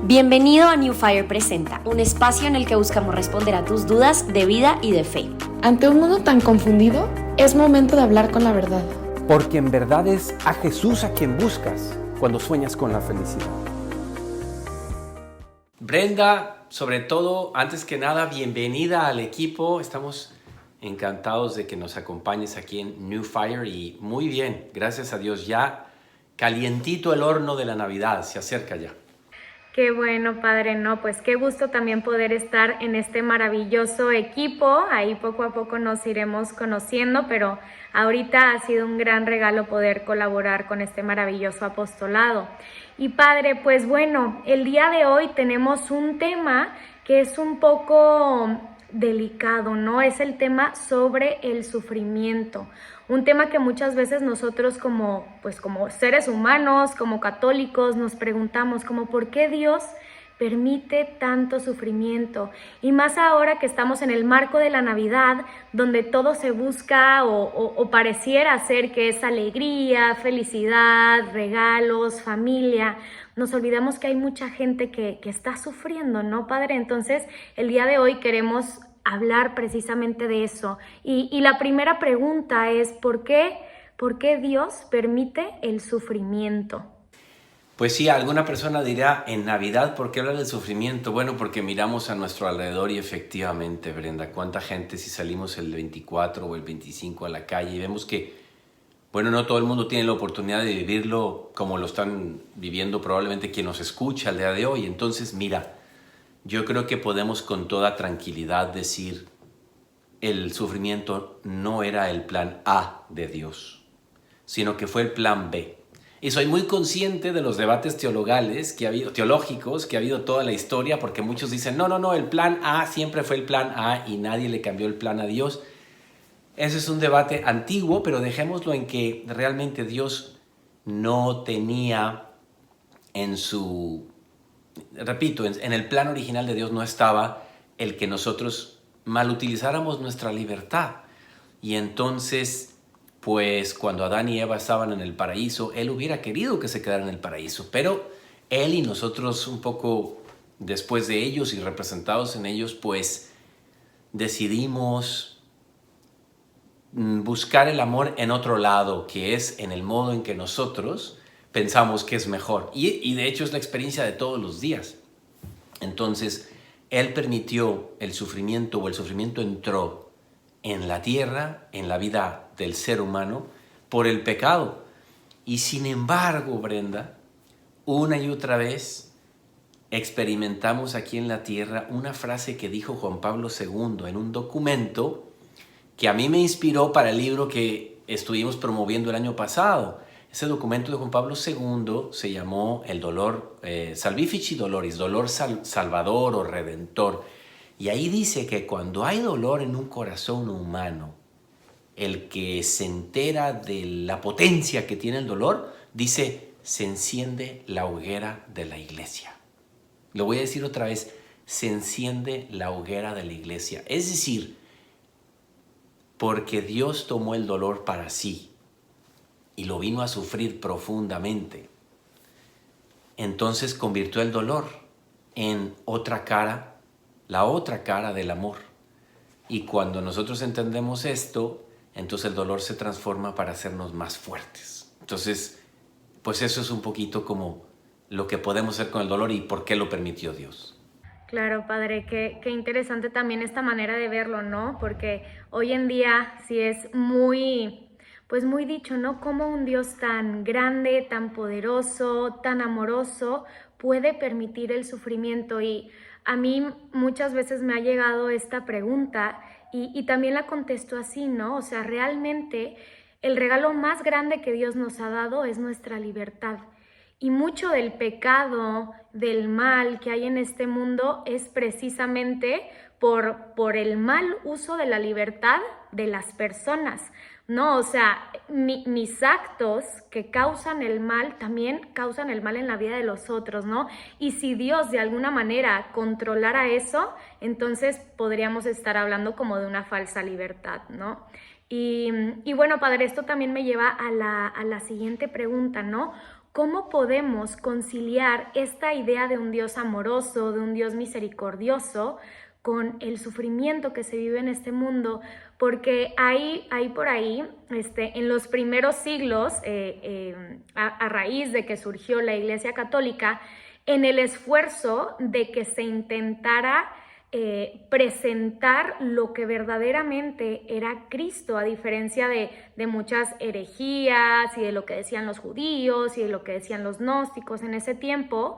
Bienvenido a New Fire Presenta, un espacio en el que buscamos responder a tus dudas de vida y de fe. Ante un mundo tan confundido, es momento de hablar con la verdad. Porque en verdad es a Jesús a quien buscas cuando sueñas con la felicidad. Brenda, sobre todo, antes que nada, bienvenida al equipo. Estamos encantados de que nos acompañes aquí en New Fire y muy bien, gracias a Dios, ya calientito el horno de la Navidad, se acerca ya. Qué bueno, padre, no, pues qué gusto también poder estar en este maravilloso equipo. Ahí poco a poco nos iremos conociendo, pero ahorita ha sido un gran regalo poder colaborar con este maravilloso apostolado. Y padre, pues bueno, el día de hoy tenemos un tema que es un poco delicado, ¿no? Es el tema sobre el sufrimiento. Un tema que muchas veces nosotros como seres humanos, como católicos, nos preguntamos como ¿por qué Dios permite tanto sufrimiento? Y más ahora que estamos en el marco de la Navidad, donde todo se busca o pareciera ser que es alegría, felicidad, regalos, familia. Nos olvidamos que hay mucha gente que está sufriendo, ¿no, padre? Entonces, el día de hoy queremos hablar precisamente de eso. Y la primera pregunta es, ¿por qué Dios permite el sufrimiento? Pues sí, alguna persona dirá, en Navidad, ¿por qué hablar del sufrimiento? Bueno, porque miramos a nuestro alrededor y efectivamente, Brenda, cuánta gente si salimos el 24 o el 25 a la calle y vemos que, bueno, no todo el mundo tiene la oportunidad de vivirlo como lo están viviendo probablemente quien nos escucha al día de hoy. Entonces, mira, yo creo que podemos con toda tranquilidad decir, el sufrimiento no era el plan A de Dios, sino que fue el plan B. Y soy muy consciente de los debates teológicos que ha habido toda la historia, porque muchos dicen, no, el plan A siempre fue el plan A y nadie le cambió el plan a Dios. Ese es un debate antiguo, pero dejémoslo en que realmente Dios no tenía en el plan original de Dios no estaba el que nosotros mal utilizáramos nuestra libertad. Y entonces, pues cuando Adán y Eva estaban en el paraíso, Él hubiera querido que se quedaran en el paraíso, pero Él y nosotros un poco después de ellos y representados en ellos, pues decidimos buscar el amor en otro lado, que es en el modo en que nosotros pensamos que es mejor. Y de hecho es la experiencia de todos los días. Entonces, Él permitió el sufrimiento, o el sufrimiento entró en la tierra, en la vida del ser humano, por el pecado. Y sin embargo, Brenda, una y otra vez experimentamos aquí en la tierra una frase que dijo Juan Pablo II en un documento que a mí me inspiró para el libro que estuvimos promoviendo el año pasado. Ese documento de Juan Pablo II se llamó el dolor, Salvifici Doloris, dolor salvador o redentor. Y ahí dice que cuando hay dolor en un corazón humano, el que se entera de la potencia que tiene el dolor, dice, se enciende la hoguera de la iglesia. Lo voy a decir otra vez, se enciende la hoguera de la iglesia. Es decir, porque Dios tomó el dolor para sí y lo vino a sufrir profundamente, entonces convirtió el dolor en otra cara, la otra cara del amor. Y cuando nosotros entendemos esto, entonces el dolor se transforma para hacernos más fuertes. Entonces, pues eso es un poquito como lo que podemos hacer con el dolor y por qué lo permitió Dios. Claro, padre, qué interesante también esta manera de verlo, ¿no? Porque hoy en día sí es muy dicho, ¿no? Cómo un Dios tan grande, tan poderoso, tan amoroso puede permitir el sufrimiento. Y a mí muchas veces me ha llegado esta pregunta y también la contesto así, ¿no? O sea, realmente el regalo más grande que Dios nos ha dado es nuestra libertad. Y mucho del pecado, del mal que hay en este mundo es precisamente por el mal uso de la libertad de las personas, ¿no? O sea, mis actos que causan el mal también causan el mal en la vida de los otros, ¿no? Y si Dios de alguna manera controlara eso, entonces podríamos estar hablando como de una falsa libertad, ¿no? Y bueno, padre, esto también me lleva a la siguiente pregunta, ¿no? ¿cómo podemos conciliar esta idea de un Dios amoroso, de un Dios misericordioso, con el sufrimiento que se vive en este mundo? Porque hay por ahí, en los primeros siglos, a raíz de que surgió la Iglesia Católica, en el esfuerzo de que se intentara presentar lo que verdaderamente era Cristo, a diferencia de muchas herejías y de lo que decían los judíos y de lo que decían los gnósticos en ese tiempo.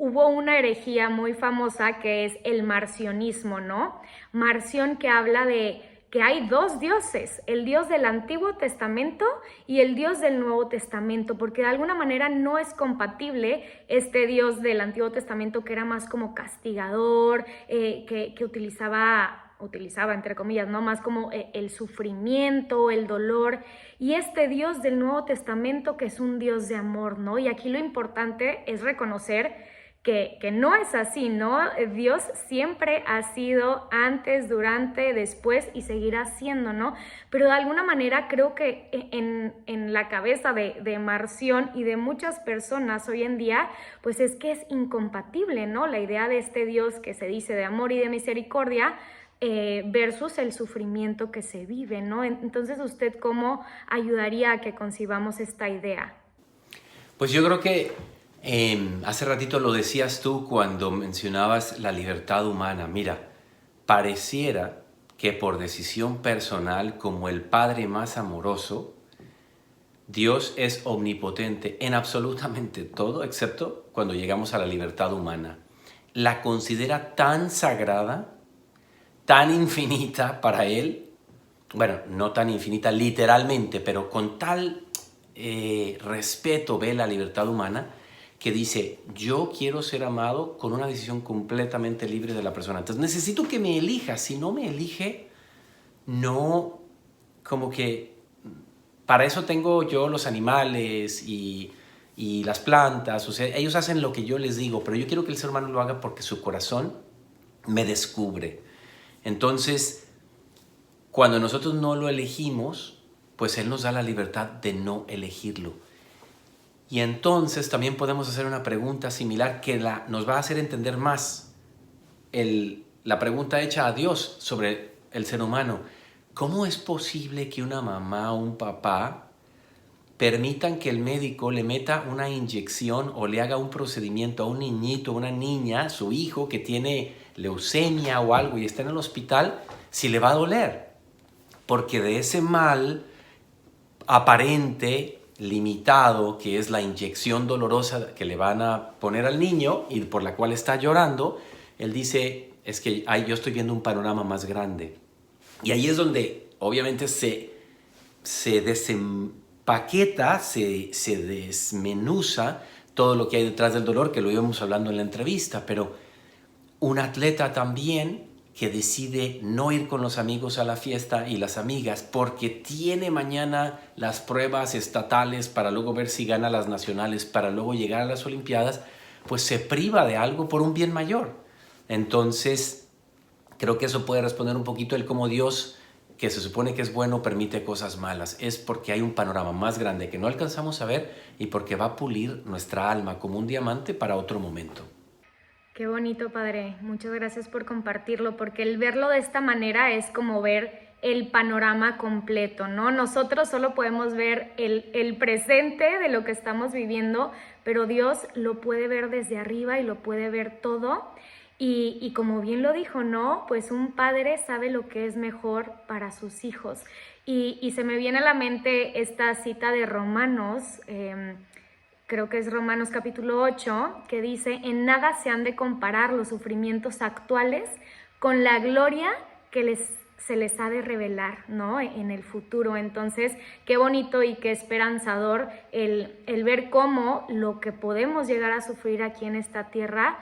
Hubo una herejía muy famosa que es el marcionismo, ¿no? Marción, que habla de que hay dos dioses, el Dios del Antiguo Testamento y el Dios del Nuevo Testamento, porque de alguna manera no es compatible este Dios del Antiguo Testamento, que era más como castigador, que utilizaba entre comillas, ¿no? Más como el sufrimiento, el dolor, y este Dios del Nuevo Testamento, que es un Dios de amor, ¿no? Y aquí lo importante es reconocer que no es así, ¿no? Dios siempre ha sido antes, durante, después y seguirá siendo, ¿no? Pero de alguna manera creo que en la cabeza de Marción y de muchas personas hoy en día, pues es que es incompatible, ¿no? La idea de este Dios que se dice de amor y de misericordia versus el sufrimiento que se vive, ¿no? Entonces, ¿usted cómo ayudaría a que concibamos esta idea? Pues yo creo que hace ratito lo decías tú cuando mencionabas la libertad humana. Mira, pareciera que por decisión personal, como el Padre más amoroso, Dios es omnipotente en absolutamente todo, excepto cuando llegamos a la libertad humana. La considera tan sagrada, tan infinita para Él, bueno, no tan infinita literalmente, pero con tal respeto ve la libertad humana, que dice, yo quiero ser amado con una decisión completamente libre de la persona. Entonces necesito que me elija. Si no me elige, no, como que para eso tengo yo los animales y las plantas. O sea, ellos hacen lo que yo les digo, pero yo quiero que el ser humano lo haga porque su corazón me descubre. Entonces, cuando nosotros no lo elegimos, pues Él nos da la libertad de no elegirlo. Y entonces también podemos hacer una pregunta similar que nos va a hacer entender más la pregunta hecha a Dios sobre el ser humano. ¿Cómo es posible que una mamá o un papá permitan que el médico le meta una inyección o le haga un procedimiento a un niñito, a una niña, su hijo que tiene leucemia o algo y está en el hospital, si le va a doler? Porque de ese mal aparente, limitado, que es la inyección dolorosa que le van a poner al niño y por la cual está llorando, él dice, es que yo estoy viendo un panorama más grande. Y ahí es donde obviamente se desempaqueta, se desmenuza todo lo que hay detrás del dolor, que lo íbamos hablando en la entrevista. Pero un atleta también que decide no ir con los amigos a la fiesta y las amigas porque tiene mañana las pruebas estatales para luego ver si gana las nacionales, para luego llegar a las Olimpiadas, pues se priva de algo por un bien mayor. Entonces, creo que eso puede responder un poquito el cómo Dios, que se supone que es bueno, permite cosas malas. Es porque hay un panorama más grande que no alcanzamos a ver y porque va a pulir nuestra alma como un diamante para otro momento. Qué bonito, Padre. Muchas gracias por compartirlo, porque el verlo de esta manera es como ver el panorama completo, ¿no? Nosotros solo podemos ver el presente de lo que estamos viviendo, pero Dios lo puede ver desde arriba y lo puede ver todo. Y como bien lo dijo, ¿no? Pues un padre sabe lo que es mejor para sus hijos. Y se me viene a la mente esta cita de Romanos, creo que es Romanos capítulo 8, que dice, en nada se han de comparar los sufrimientos actuales con la gloria que se les ha de revelar, ¿no? En el futuro. Entonces, qué bonito y qué esperanzador el ver cómo lo que podemos llegar a sufrir aquí en esta tierra,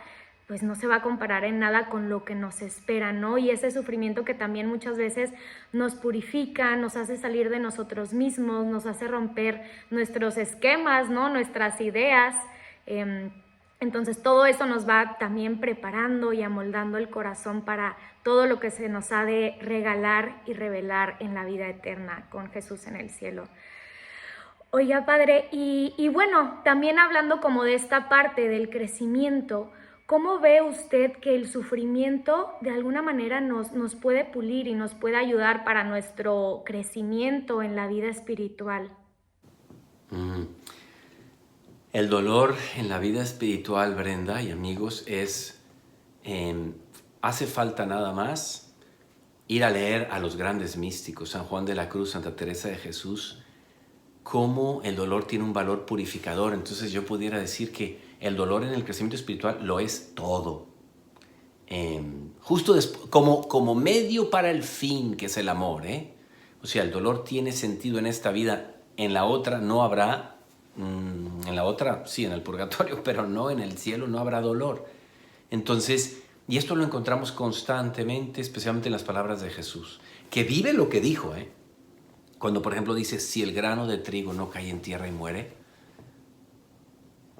pues no se va a comparar en nada con lo que nos espera, ¿no? Y ese sufrimiento que también muchas veces nos purifica, nos hace salir de nosotros mismos, nos hace romper nuestros esquemas, ¿no? Nuestras ideas. Entonces todo eso nos va también preparando y amoldando el corazón para todo lo que se nos ha de regalar y revelar en la vida eterna con Jesús en el cielo. Oiga, padre, y bueno, también hablando como de esta parte del crecimiento, ¿cómo ve usted que el sufrimiento de alguna manera nos puede pulir y nos puede ayudar para nuestro crecimiento en la vida espiritual? El dolor en la vida espiritual, Brenda y amigos, hace falta nada más ir a leer a los grandes místicos, San Juan de la Cruz, Santa Teresa de Jesús, cómo el dolor tiene un valor purificador. Entonces yo pudiera decir que el dolor en el crecimiento espiritual lo es todo. Justo como medio para el fin, que es el amor. O sea, el dolor tiene sentido en esta vida, en la otra no habrá, en la otra sí, en el purgatorio, pero no en el cielo, no habrá dolor. Entonces, y esto lo encontramos constantemente, especialmente en las palabras de Jesús, que vive lo que dijo, Cuando, por ejemplo, dice, si el grano de trigo no cae en tierra y muere,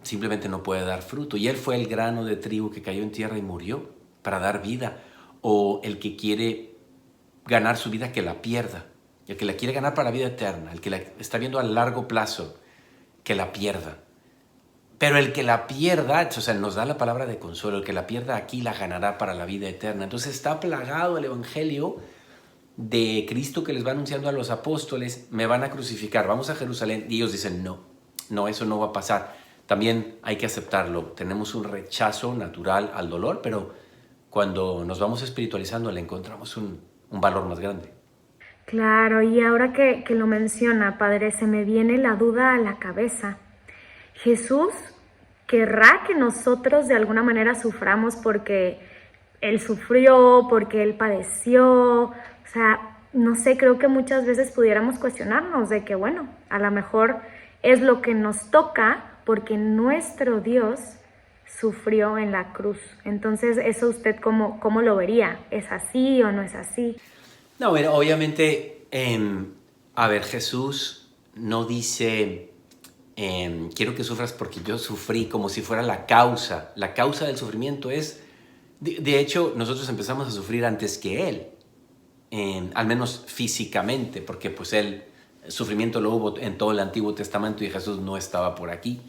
simplemente no puede dar fruto. Y él fue el grano de trigo que cayó en tierra y murió para dar vida. O el que quiere ganar su vida, que la pierda. El que la quiere ganar para la vida eterna, el que la está viendo a largo plazo, que la pierda. Pero el que la pierda, o sea, nos da la palabra de consuelo, el que la pierda aquí la ganará para la vida eterna. Entonces está plagado el evangelio de Cristo que les va anunciando a los apóstoles, me van a crucificar, vamos a Jerusalén. Y ellos dicen, no, eso no va a pasar. También hay que aceptarlo. Tenemos un rechazo natural al dolor, pero cuando nos vamos espiritualizando le encontramos un valor más grande. Claro, y ahora que lo menciona, padre, se me viene la duda a la cabeza. ¿Jesús querrá que nosotros de alguna manera suframos porque Él sufrió, porque Él padeció? O sea, no sé, creo que muchas veces pudiéramos cuestionarnos de que, bueno, a lo mejor es lo que nos toca porque nuestro Dios sufrió en la cruz. Entonces, ¿eso usted cómo lo vería? ¿Es así o no es así? No, bueno, obviamente, Jesús no dice, quiero que sufras porque yo sufrí, como si fuera la causa. La causa del sufrimiento es, de hecho, nosotros empezamos a sufrir antes que Él. Al menos físicamente, porque pues el sufrimiento lo hubo en todo el Antiguo Testamento y Jesús no estaba por aquí.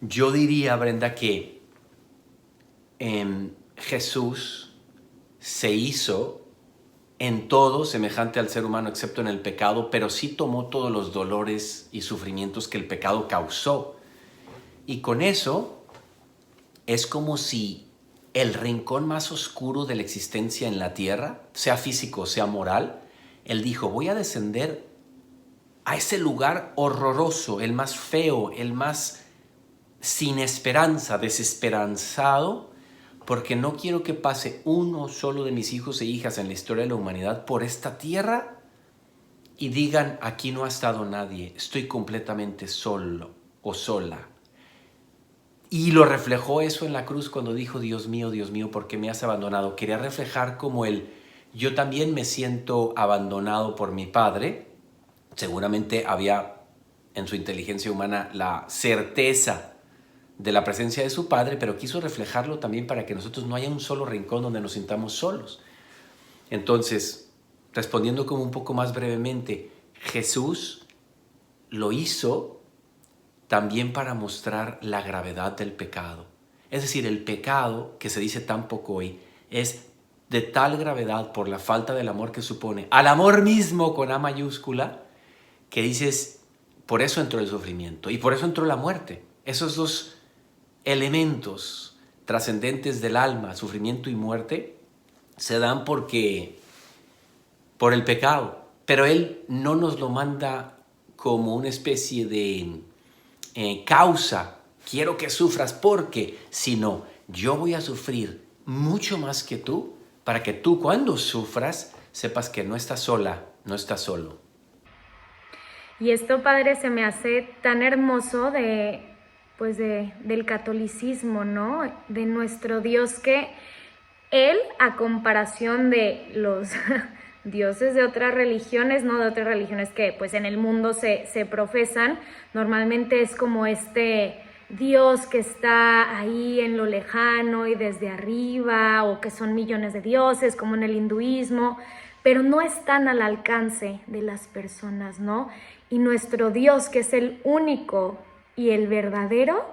Yo diría, Brenda, que Jesús se hizo en todo semejante al ser humano, excepto en el pecado, pero sí tomó todos los dolores y sufrimientos que el pecado causó. Y con eso es como si el rincón más oscuro de la existencia en la tierra, sea físico, sea moral, Él dijo, voy a descender a ese lugar horroroso, el más feo, el más sin esperanza, desesperanzado, porque no quiero que pase uno solo de mis hijos e hijas en la historia de la humanidad por esta tierra y digan, aquí no ha estado nadie, estoy completamente solo o sola. Y lo reflejó eso en la cruz cuando dijo, Dios mío, ¿por qué me has abandonado? Quería reflejar como yo también me siento abandonado por mi Padre. Seguramente había en su inteligencia humana la certeza de la presencia de su Padre, pero quiso reflejarlo también para que nosotros no haya un solo rincón donde nos sintamos solos. Entonces, respondiendo como un poco más brevemente, Jesús lo hizo también para mostrar la gravedad del pecado. Es decir, el pecado, que se dice tan poco hoy, es de tal gravedad por la falta del amor que supone, al amor mismo con A mayúscula, que dices, por eso entró el sufrimiento y por eso entró la muerte. Esos dos elementos trascendentes del alma, sufrimiento y muerte, se dan por el pecado. Pero Él no nos lo manda como una especie de causa, quiero que sufras porque, sino yo voy a sufrir mucho más que tú para que tú cuando sufras sepas que no estás sola, no estás solo. Y esto, padre, se me hace tan hermoso del catolicismo, ¿no? De nuestro Dios, que Él, a comparación de los dioses de otras religiones, ¿no? De otras religiones que pues en el mundo se profesan, normalmente es como este Dios que está ahí en lo lejano y desde arriba, o que son millones de dioses, como en el hinduismo, pero no están al alcance de las personas, ¿no? Y nuestro Dios, que es el único y el verdadero,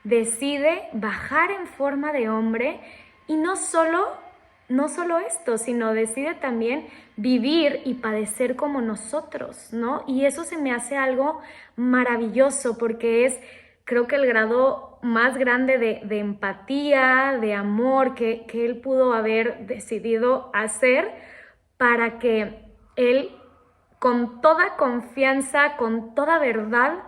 decide bajar en forma de hombre y no solo esto, sino decide también vivir y padecer como nosotros, ¿no? Y eso se me hace algo maravilloso porque es, creo que el grado más grande de empatía, de amor que él pudo haber decidido hacer para que él, con toda confianza, con toda verdad,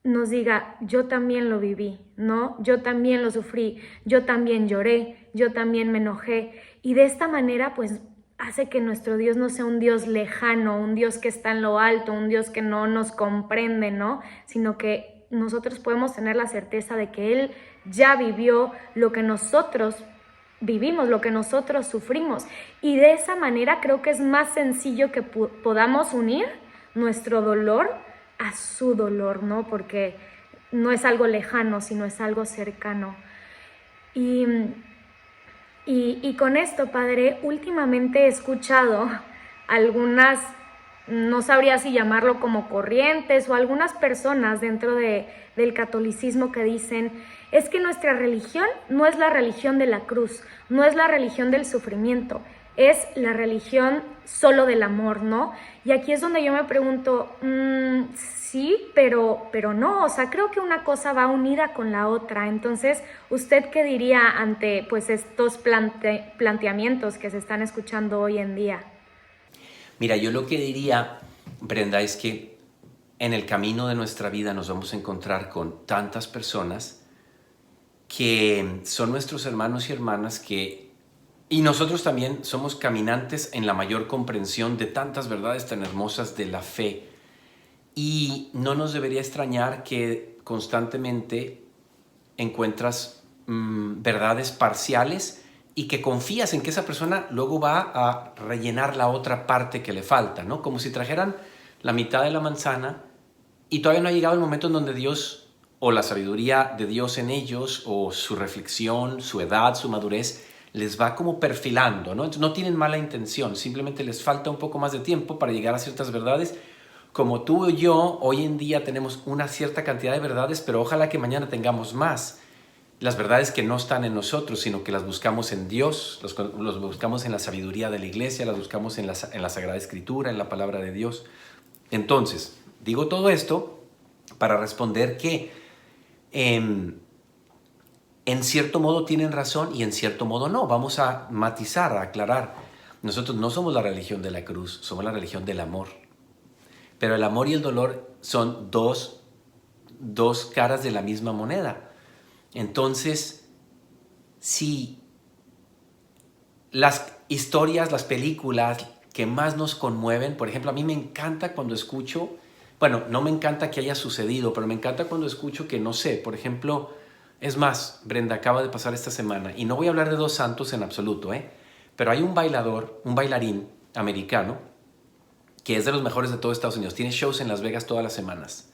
nos diga, yo también lo viví, ¿no? Yo también lo sufrí, yo también lloré, yo también me enojé. Y de esta manera, pues, hace que nuestro Dios no sea un Dios lejano, un Dios que está en lo alto, un Dios que no nos comprende, ¿no? Sino que nosotros podemos tener la certeza de que Él ya vivió lo que nosotros vivimos, lo que nosotros sufrimos. Y de esa manera creo que es más sencillo que podamos unir nuestro dolor a su dolor, ¿no? Porque no es algo lejano, sino es algo cercano. Y con esto, Padre, últimamente he escuchado algunas, no sabría si llamarlo como corrientes, o algunas personas dentro del catolicismo que dicen, es que nuestra religión no es la religión de la cruz, no es la religión del sufrimiento, es la religión solo del amor, ¿no? Y aquí es donde yo me pregunto, sí, pero no, o sea, creo que una cosa va unida con la otra. Entonces, ¿usted qué diría ante pues estos planteamientos que se están escuchando hoy en día? Mira, yo lo que diría, Brenda, es que en el camino de nuestra vida nos vamos a encontrar con tantas personas que son nuestros hermanos y hermanas y nosotros también somos caminantes en la mayor comprensión de tantas verdades tan hermosas de la fe. Y no nos debería extrañar que constantemente encuentras verdades parciales y que confías en que esa persona luego va a rellenar la otra parte que le falta, ¿no? Como si trajeran la mitad de la manzana y todavía no ha llegado el momento en donde Dios, o la sabiduría de Dios en ellos, o su reflexión, su edad, su madurez, les va como perfilando, ¿no? Entonces, no tienen mala intención, simplemente les falta un poco más de tiempo para llegar a ciertas verdades. Como tú y yo, hoy en día tenemos una cierta cantidad de verdades, pero ojalá que mañana tengamos más. Las verdades que no están en nosotros, sino que las buscamos en Dios, los buscamos en la sabiduría de la iglesia, las buscamos en la Sagrada Escritura, en la palabra de Dios. Entonces, digo todo esto para responder que en cierto modo tienen razón y en cierto modo no. Vamos a matizar, a aclarar. Nosotros no somos la religión de la cruz, somos la religión del amor. Pero el amor y el dolor son dos caras de la misma moneda. Entonces, si las historias, las películas que más nos conmueven, por ejemplo, a mí me encanta cuando escucho, bueno, no me encanta que haya sucedido, pero me encanta cuando escucho que, no sé, por ejemplo, es más, Brenda, acaba de pasar esta semana, y no voy a hablar de dos santos en absoluto, pero hay un bailarín americano, que es de los mejores de todo Estados Unidos. Tiene shows en Las Vegas todas las semanas.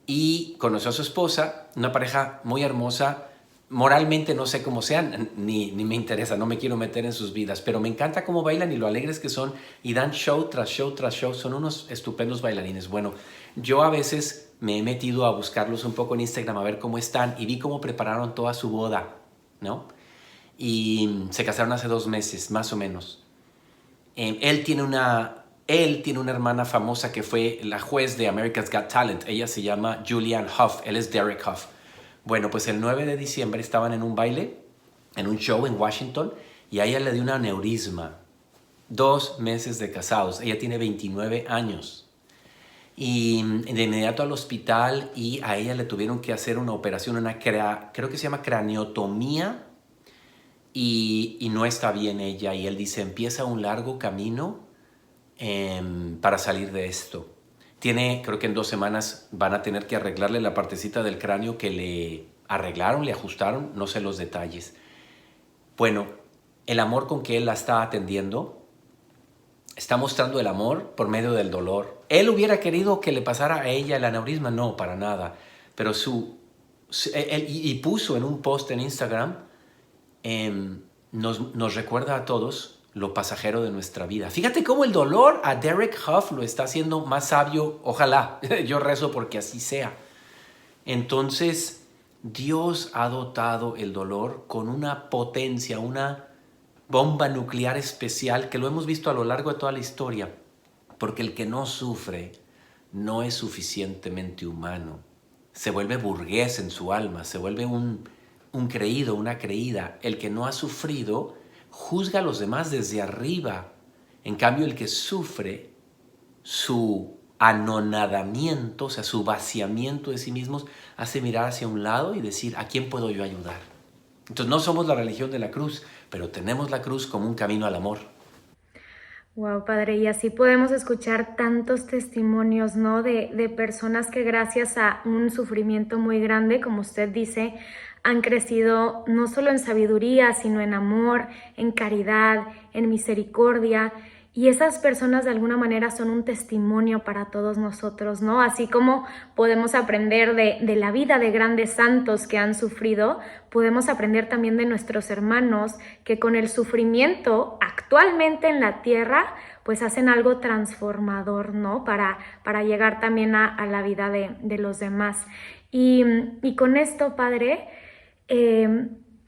Y conoció a su esposa, una pareja muy hermosa. Moralmente no sé cómo sean, ni me interesa, no me quiero meter en sus vidas, pero me encanta cómo bailan y lo alegres que son y dan show tras show tras show. Son unos estupendos bailarines. Bueno, yo a veces me he metido a buscarlos un poco en Instagram a ver cómo están y vi cómo prepararon toda su boda, ¿no? Y se casaron hace 2 meses, más o menos. Él tiene una hermana famosa que fue la juez de America's Got Talent. Ella se llama Julianne Hough, él es Derek Hough. Bueno, pues el 9 de diciembre estaban en un baile, en un show en Washington, y a ella le dio un aneurisma. 2 meses de casados. Ella tiene 29 años. Y de inmediato al hospital, y a ella le tuvieron que hacer una operación, creo que se llama craniotomía, y no está bien ella. Y él dice, empieza un largo camino para salir de esto. Creo que en 2 semanas van a tener que arreglarle la partecita del cráneo que le arreglaron, le ajustaron, no sé los detalles. Bueno, el amor con que él la está atendiendo está mostrando el amor por medio del dolor. Él hubiera querido que le pasara a ella el aneurisma, no, para nada. Pero él puso en un post en Instagram, nos recuerda a todos lo pasajero de nuestra vida. Fíjate cómo el dolor a Derek Huff lo está haciendo más sabio. Ojalá, yo rezo porque así sea. Entonces, Dios ha dotado el dolor con una potencia, una bomba nuclear especial que lo hemos visto a lo largo de toda la historia, porque el que no sufre no es suficientemente humano. Se vuelve burgués en su alma, se vuelve un creído, una creída. El que no ha sufrido juzga a los demás desde arriba. En cambio, el que sufre, su anonadamiento, o sea, su vaciamiento de sí mismos, hace mirar hacia un lado y decir, ¿a quién puedo yo ayudar? Entonces no somos la religión de la cruz, pero tenemos la cruz como un camino al amor. Wow, padre, y así podemos escuchar tantos testimonios, ¿no? De personas que gracias a un sufrimiento muy grande, como usted dice, han crecido no solo en sabiduría, sino en amor, en caridad, en misericordia. Y esas personas de alguna manera son un testimonio para todos nosotros, ¿no? Así como podemos aprender de la vida de grandes santos que han sufrido, podemos aprender también de nuestros hermanos que con el sufrimiento actualmente en la tierra, pues hacen algo transformador, ¿no? Para llegar también a la vida de los demás. Y con esto, padre,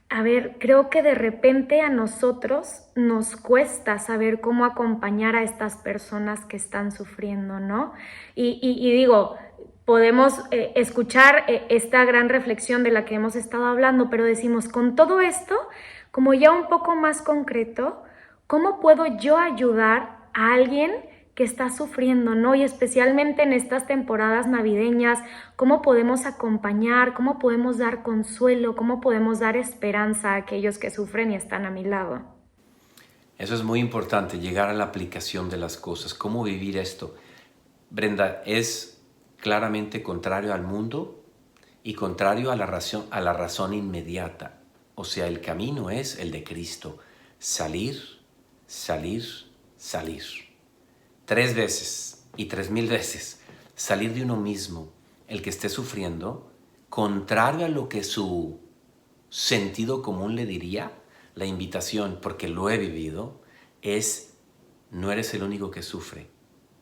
a ver, creo que de repente a nosotros nos cuesta saber cómo acompañar a estas personas que están sufriendo, ¿no? Y digo, podemos escuchar esta gran reflexión de la que hemos estado hablando, pero decimos, con todo esto, como ya un poco más concreto, ¿cómo puedo yo ayudar a alguien que está sufriendo, ¿no? Y especialmente en estas temporadas navideñas, ¿cómo podemos acompañar? ¿Cómo podemos dar consuelo? ¿Cómo podemos dar esperanza a aquellos que sufren y están a mi lado? Eso es muy importante, llegar a la aplicación de las cosas. ¿Cómo vivir esto? Brenda, es claramente contrario al mundo y contrario a la razón inmediata. O sea, el camino es el de Cristo. Salir, salir, salir. 3 veces y 3000 veces. Salir de uno mismo, el que esté sufriendo, contrario a lo que su sentido común le diría, la invitación, porque lo he vivido, es: no eres el único que sufre.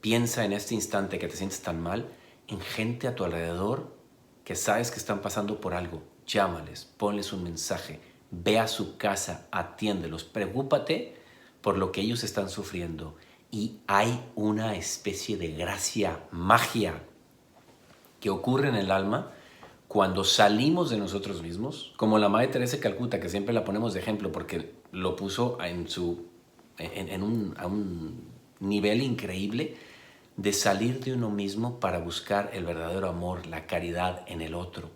Piensa en este instante que te sientes tan mal, en gente a tu alrededor que sabes que están pasando por algo. Llámales, ponles un mensaje, ve a su casa, atiéndelos, preocúpate por lo que ellos están sufriendo. Y hay una especie de gracia, magia, que ocurre en el alma cuando salimos de nosotros mismos, como la Madre Teresa de Calcuta, que siempre la ponemos de ejemplo porque lo puso a un nivel increíble de salir de uno mismo para buscar el verdadero amor, la caridad en el otro.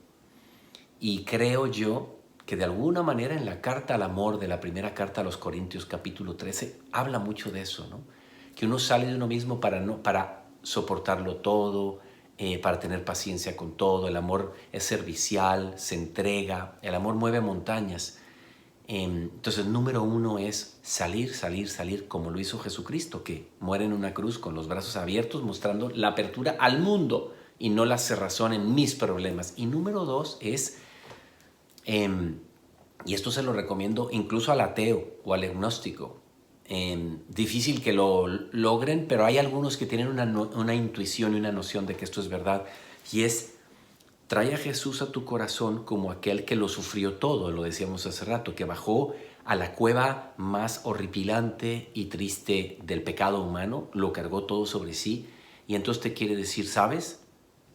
Y creo yo que de alguna manera en la carta al amor de la primera carta a los Corintios, capítulo 13, habla mucho de eso, ¿no? Que uno sale de uno mismo para soportarlo todo, para tener paciencia con todo. El amor es servicial, se entrega, el amor mueve montañas. Entonces, número 1 es salir, salir, salir, como lo hizo Jesucristo, que muere en una cruz con los brazos abiertos, mostrando la apertura al mundo y no la cerrazón en mis problemas. Y número 2 es, y esto se lo recomiendo incluso al ateo o al agnóstico, difícil que lo logren, pero hay algunos que tienen una intuición y una noción de que esto es verdad, y es: trae a Jesús a tu corazón como aquel que lo sufrió todo, lo decíamos hace rato, que bajó a la cueva más horripilante y triste del pecado humano, lo cargó todo sobre sí, y entonces te quiere decir, ¿sabes?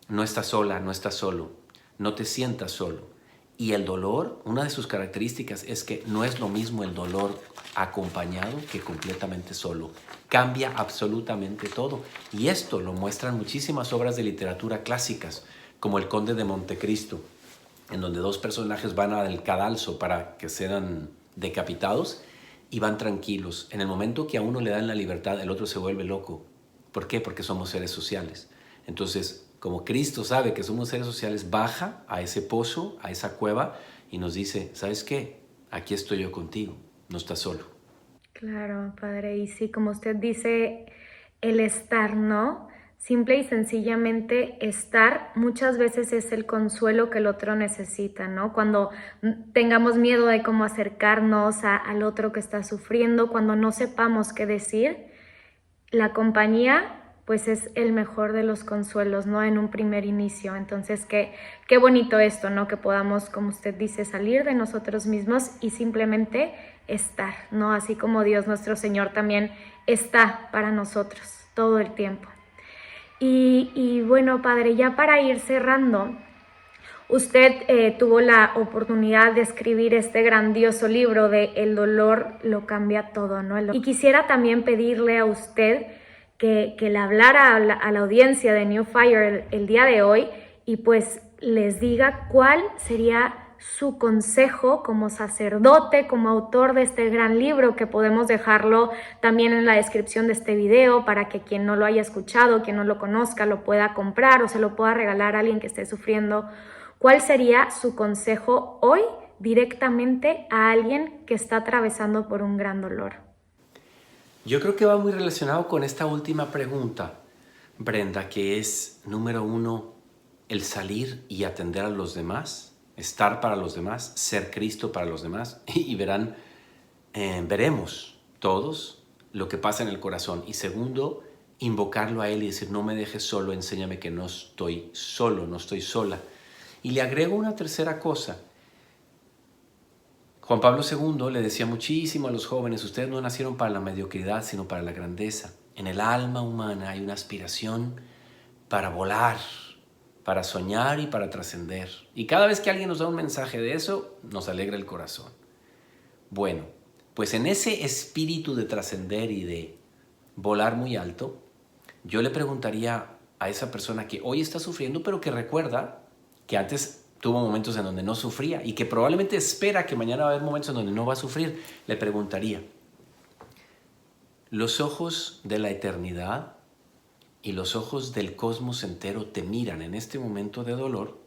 No estás sola, no estás solo, no te sientas solo. Y el dolor, una de sus características es que no es lo mismo el dolor acompañado que completamente solo. Cambia absolutamente todo. Y esto lo muestran muchísimas obras de literatura clásicas, como El Conde de Montecristo, en donde 2 personajes van al cadalso para que sean decapitados y van tranquilos. En el momento que a uno le dan la libertad, el otro se vuelve loco. ¿Por qué? Porque somos seres sociales. Entonces, como Cristo sabe que somos seres sociales, baja a ese pozo, a esa cueva, y nos dice, ¿sabes qué? Aquí estoy yo contigo, no estás solo. Claro, padre, y sí, como usted dice, el estar, ¿no? Simple y sencillamente estar muchas veces es el consuelo que el otro necesita, ¿no? Cuando tengamos miedo de cómo acercarnos al otro que está sufriendo, cuando no sepamos qué decir, la compañía pues es el mejor de los consuelos, ¿no? En un primer inicio. Entonces, qué bonito esto, ¿no? Que podamos, como usted dice, salir de nosotros mismos y simplemente estar, ¿no? Así como Dios nuestro Señor también está para nosotros todo el tiempo. Y bueno, Padre, ya para ir cerrando, usted tuvo la oportunidad de escribir este grandioso libro de El dolor lo cambia todo, ¿no? Y quisiera también pedirle a usted que le hablara a la audiencia de New Fire el día de hoy y pues les diga cuál sería su consejo como sacerdote, como autor de este gran libro, que podemos dejarlo también en la descripción de este video para que quien no lo haya escuchado, quien no lo conozca, lo pueda comprar o se lo pueda regalar a alguien que esté sufriendo. ¿Cuál sería su consejo hoy directamente a alguien que está atravesando por un gran dolor? Yo creo que va muy relacionado con esta última pregunta, Brenda, que es, número 1, el salir y atender a los demás, estar para los demás, ser Cristo para los demás, y veremos todos lo que pasa en el corazón. Y segundo, invocarlo a Él y decir, no me dejes solo, enséñame que no estoy solo, no estoy sola. Y le agrego una tercera cosa. Juan Pablo II le decía muchísimo a los jóvenes, ustedes no nacieron para la mediocridad, sino para la grandeza. En el alma humana hay una aspiración para volar, para soñar y para trascender. Y cada vez que alguien nos da un mensaje de eso, nos alegra el corazón. Bueno, pues en ese espíritu de trascender y de volar muy alto, yo le preguntaría a esa persona que hoy está sufriendo, pero que recuerda que antes tuvo momentos en donde no sufría y que probablemente espera que mañana va a haber momentos en donde no va a sufrir, le preguntaría, los ojos de la eternidad y los ojos del cosmos entero te miran en este momento de dolor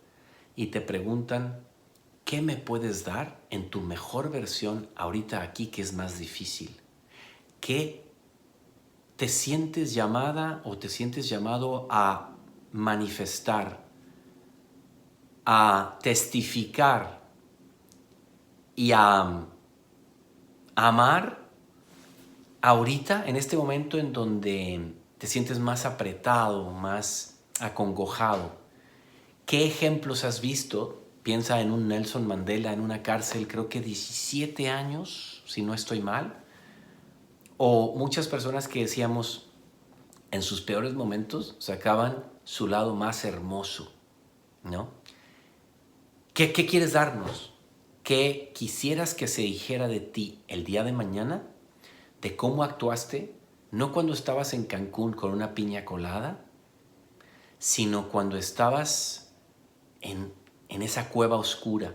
y te preguntan, ¿qué me puedes dar en tu mejor versión ahorita aquí que es más difícil? ¿Qué te sientes llamada o te sientes llamado a manifestar, a testificar y a amar ahorita, en este momento en donde te sientes más apretado, más acongojado? ¿Qué ejemplos has visto? Piensa en un Nelson Mandela en una cárcel, creo que 17 años, si no estoy mal. O muchas personas que decíamos, en sus peores momentos sacaban su lado más hermoso, ¿no? ¿Qué quieres darnos? ¿Qué quisieras que se dijera de ti el día de mañana? ¿De cómo actuaste? No cuando estabas en Cancún con una piña colada, sino cuando estabas en esa cueva oscura.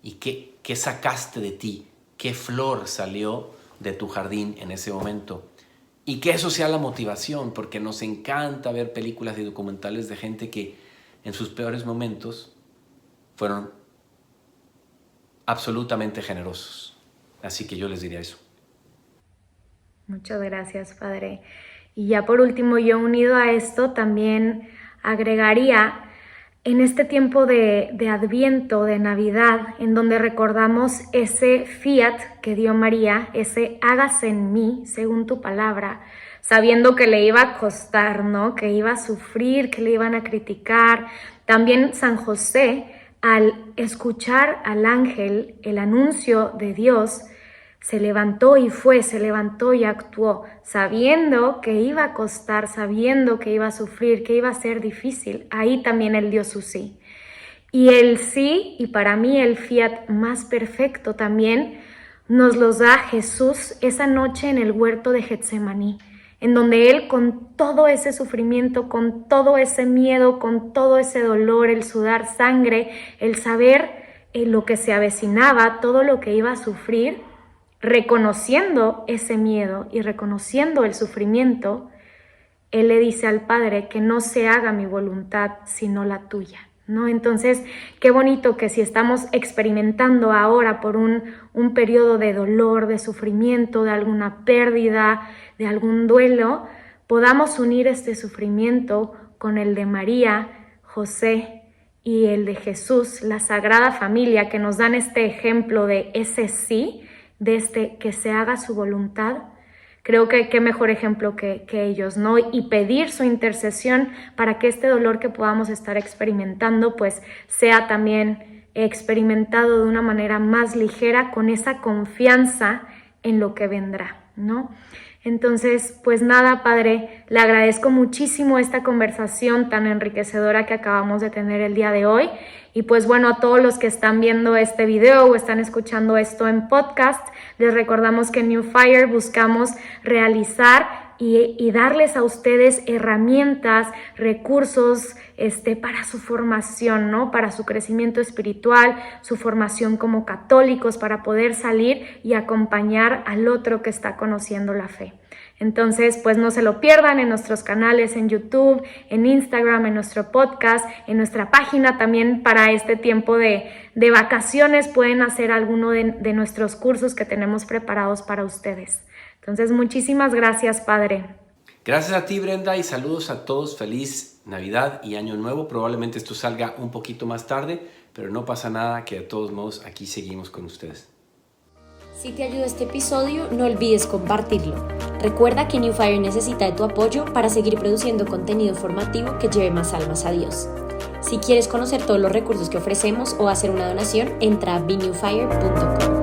¿Y qué sacaste de ti? ¿Qué flor salió de tu jardín en ese momento? Y que eso sea la motivación, porque nos encanta ver películas y documentales de gente que en sus peores momentos fueron absolutamente generosos. Así que yo les diría eso. Muchas gracias, Padre. Y ya por último, yo unido a esto también agregaría, en este tiempo de Adviento, de Navidad, en donde recordamos ese fiat que dio María, ese hágase en mí, según tu palabra, sabiendo que le iba a costar, ¿no? Que iba a sufrir, que le iban a criticar. También San José, al escuchar al ángel el anuncio de Dios, se levantó y fue, se levantó y actuó, sabiendo que iba a costar, sabiendo que iba a sufrir, que iba a ser difícil. Ahí también él dio su sí. Y el sí, y para mí el fiat más perfecto también, nos los da Jesús esa noche en el huerto de Getsemaní, en donde él, con todo ese sufrimiento, con todo ese miedo, con todo ese dolor, el sudar sangre, el saber lo que se avecinaba, todo lo que iba a sufrir, reconociendo ese miedo y reconociendo el sufrimiento, él le dice al Padre que no se haga mi voluntad sino la tuya, ¿no? Entonces, qué bonito que si estamos experimentando ahora por un periodo de dolor, de sufrimiento, de alguna pérdida, de algún duelo, podamos unir este sufrimiento con el de María, José y el de Jesús, la Sagrada Familia, que nos dan este ejemplo de ese sí, de este que se haga su voluntad. Creo que qué mejor ejemplo que ellos, ¿no? Y pedir su intercesión para que este dolor que podamos estar experimentando, pues sea también experimentado de una manera más ligera, con esa confianza en lo que vendrá, ¿no? Entonces, pues nada, Padre, le agradezco muchísimo esta conversación tan enriquecedora que acabamos de tener el día de hoy. Y pues bueno, a todos los que están viendo este video o están escuchando esto en podcast, les recordamos que en New Fire buscamos realizar y darles a ustedes herramientas, recursos para su formación, ¿no? Para su crecimiento espiritual, su formación como católicos, para poder salir y acompañar al otro que está conociendo la fe. Entonces, pues no se lo pierdan en nuestros canales en YouTube, en Instagram, en nuestro podcast, en nuestra página también. Para este tiempo de vacaciones pueden hacer alguno de nuestros cursos que tenemos preparados para ustedes. Entonces, muchísimas gracias, Padre. Gracias a ti, Brenda, y saludos a todos. Feliz Navidad y Año Nuevo. Probablemente esto salga un poquito más tarde, pero no pasa nada, que de todos modos aquí seguimos con ustedes. Si te ayudó este episodio, no olvides compartirlo. Recuerda que New Fire necesita de tu apoyo para seguir produciendo contenido formativo que lleve más almas a Dios. Si quieres conocer todos los recursos que ofrecemos o hacer una donación, entra a benewfire.com.